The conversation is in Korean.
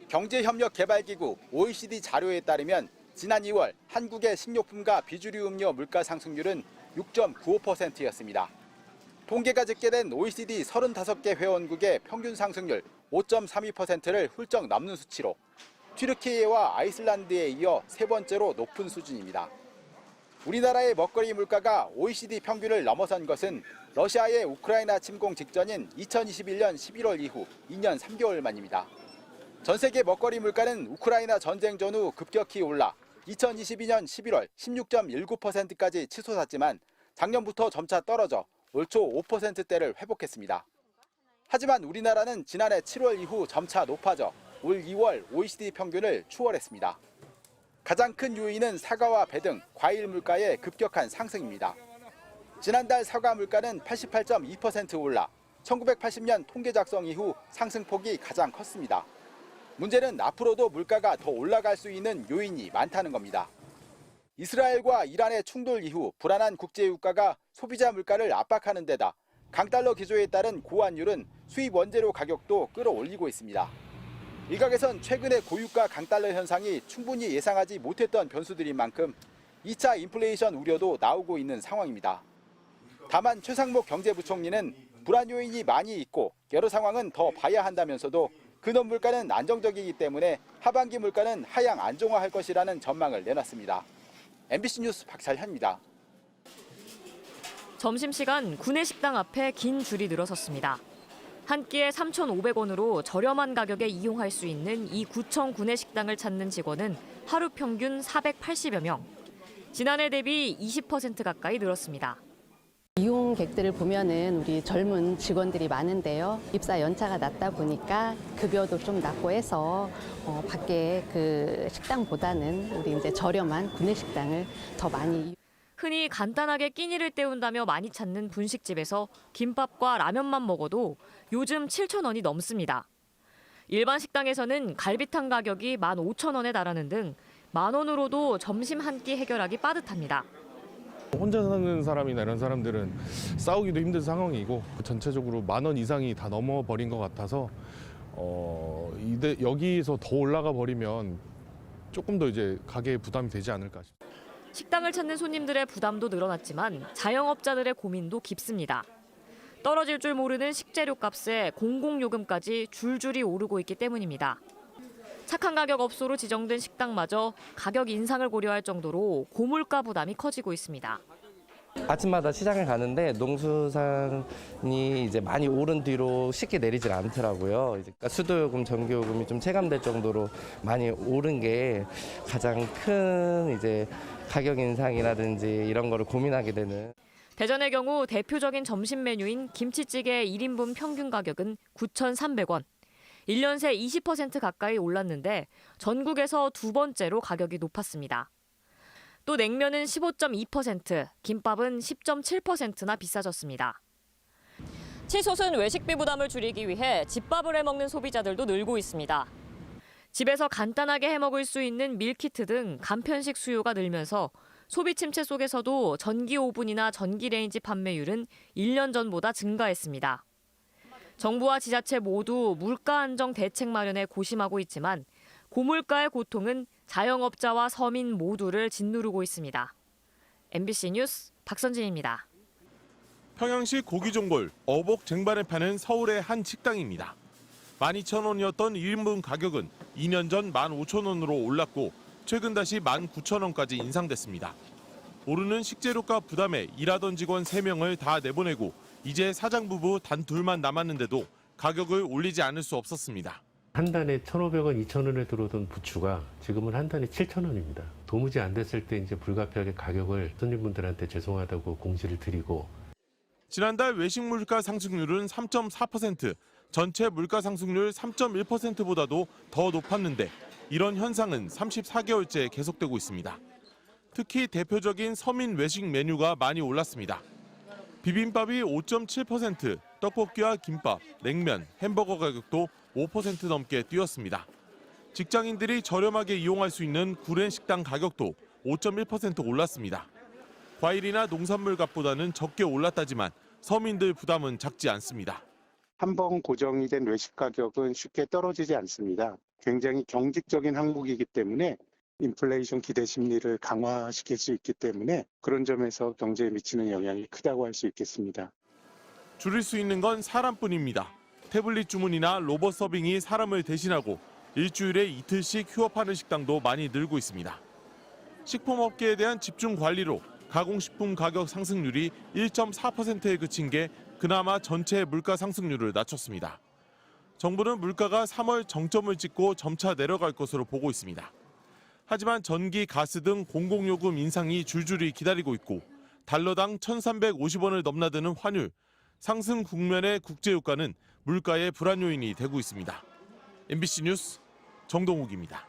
경제협력개발기구 OECD 자료에 따르면 지난 2월 한국의 식료품과 비주류 음료 물가 상승률은 6.95%였습니다. 통계가 집계된 OECD 35개 회원국의 평균 상승률 5.32%를 훌쩍 넘는 수치로 튀르키예와 아이슬란드에 이어 세 번째로 높은 수준입니다. 우리나라의 먹거리 물가가 OECD 평균을 넘어선 것은 러시아의 우크라이나 침공 직전인 2021년 11월 이후 2년 3개월 만입니다. 전 세계 먹거리 물가는 우크라이나 전쟁 전후 급격히 올라 2022년 11월 16.19%까지 치솟았지만 작년부터 점차 떨어져 올 초 5%대를 회복했습니다. 하지만 우리나라는 지난해 7월 이후 점차 높아져 올 2월 OECD 평균을 추월했습니다. 가장 큰 요인은 사과와 배 등 과일 물가의 급격한 상승입니다. 지난달 사과 물가는 88.2% 올라 1980년 통계 작성 이후 상승폭이 가장 컸습니다. 문제는 앞으로도 물가가 더 올라갈 수 있는 요인이 많다는 겁니다. 이스라엘과 이란의 충돌 이후 불안한 국제유가가 소비자 물가를 압박하는 데다 강달러 기조에 따른 고환율은 수입 원재료 가격도 끌어올리고 있습니다. 일각에선 최근의 고유가 강달러 현상이 충분히 예상하지 못했던 변수들인 만큼 2차 인플레이션 우려도 나오고 있는 상황입니다. 다만 최상목 경제부총리는 불안 요인이 많이 있고 여러 상황은 더 봐야 한다면서도 근원 물가는 안정적이기 때문에 하반기 물가는 하향 안정화할 것이라는 전망을 내놨습니다. MBC 뉴스 박살현입니다. 점심시간 구내식당 앞에 긴 줄이 늘어섰습니다. 한 끼에 3,500원으로 저렴한 가격에 이용할 수 있는 이 구청 구내식당을 찾는 직원은 하루 평균 480여 명. 지난해 대비 20% 가까이 늘었습니다. 이용객들을 보면은 우리 젊은 직원들이 많은데요. 입사 연차가 낮다 보니까 급여도 좀 낮고 해서 밖에 그 식당보다는 우리 이제 저렴한 구내식당을 더 많이. 흔히 간단하게 끼니를 때운다며 많이 찾는 분식집에서 김밥과 라면만 먹어도 요즘 7,000원이 넘습니다. 일반 식당에서는 갈비탕 가격이 15,000원에 달하는 등 10,000원으로도 점심 한 끼 해결하기 빠듯합니다. 혼자 사는 사람이나 이런 사람들은 싸우기도 힘든 상황이고 전체적으로 10,000원 이상이 다 넘어버린 것 같아서 여기서 더 올라가 버리면 조금 더 이제 가게에 부담이 되지 않을까 싶습니다. 식당을 찾는 손님들의 부담도 늘어났지만 자영업자들의 고민도 깊습니다. 떨어질 줄 모르는 식재료 값에 공공요금까지 줄줄이 오르고 있기 때문입니다. 착한 가격 업소로 지정된 식당마저 가격 인상을 고려할 정도로 고물가 부담이 커지고 있습니다. 아침마다 시장을 가는데 농수산이 이제 많이 오른 뒤로 쉽게 내리질 않더라고요. 그러니까 수도요금, 전기요금이 좀 체감될 정도로 많이 오른 게 가장 큰 이제 가격 인상이라든지 이런 거를 고민하게 되는. 대전의 경우 대표적인 점심 메뉴인 김치찌개 1인분 평균 가격은 9,300원. 1년 새 20% 가까이 올랐는데 전국에서 두 번째로 가격이 높았습니다. 또 냉면은 15.2%, 김밥은 10.7%나 비싸졌습니다. 치솟은 외식비 부담을 줄이기 위해 집밥을 해먹는 소비자들도 늘고 있습니다. 집에서 간단하게 해먹을 수 있는 밀키트 등 간편식 수요가 늘면서 소비 침체 속에서도 전기 오븐이나 전기레인지 판매율은 1년 전보다 증가했습니다. 정부와 지자체 모두 물가 안정 대책 마련에 고심하고 있지만 고물가의 고통은 자영업자와 서민 모두를 짓누르고 있습니다. MBC 뉴스 박선진입니다. 평양시 고기종골 어복 쟁반을 파는 서울의 한 식당입니다. 12,000원이었던 1인분 가격은 2년 전 15,000원으로 올랐고 최근 다시 19,000원까지 인상됐습니다. 오르는 식재료값 부담에 일하던 직원 3명을 다 내보내고 이제 사장 부부 단 둘만 남았는데도 가격을 올리지 않을 수 없었습니다. 한 단에 1,500원, 2,000원에 들어오던 부추가 지금은 한 단에 7,000원입니다. 도무지 안 됐을 때 이제 불가피하게 가격을 손님분들한테 죄송하다고 공지를 드리고. 지난달 외식 물가 상승률은 3.4%, 전체 물가 상승률 3.1%보다도 더 높았는데 이런 현상은 34개월째 계속되고 있습니다. 특히 대표적인 서민 외식 메뉴가 많이 올랐습니다. 비빔밥이 5.7%, 떡볶이와 김밥, 냉면, 햄버거 가격도 5% 넘게 뛰었습니다. 직장인들이 저렴하게 이용할 수 있는 구내식당 가격도 5.1% 올랐습니다. 과일이나 농산물 값보다는 적게 올랐다지만 서민들 부담은 작지 않습니다. 한 번 고정이 된 외식 가격은 쉽게 떨어지지 않습니다. 굉장히 경직적인 항목이기 때문에 인플레이션 기대 심리를 강화시킬 수 있기 때문에 그런 점에서 경제에 미치는 영향이 크다고 할 수 있겠습니다. 줄일 수 있는 건 사람뿐입니다. 태블릿 주문이나 로봇 서빙이 사람을 대신하고 일주일에 이틀씩 휴업하는 식당도 많이 늘고 있습니다. 식품업계에 대한 집중 관리로 가공식품 가격 상승률이 1.4%에 그친 게 그나마 전체 물가 상승률을 낮췄습니다. 정부는 물가가 3월 정점을 찍고 점차 내려갈 것으로 보고 있습니다. 하지만 전기, 가스 등 공공요금 인상이 줄줄이 기다리고 있고 달러당 1,350원을 넘나드는 환율, 상승 국면의 국제유가는 물가의 불안 요인이 되고 있습니다. MBC 뉴스 정동욱입니다.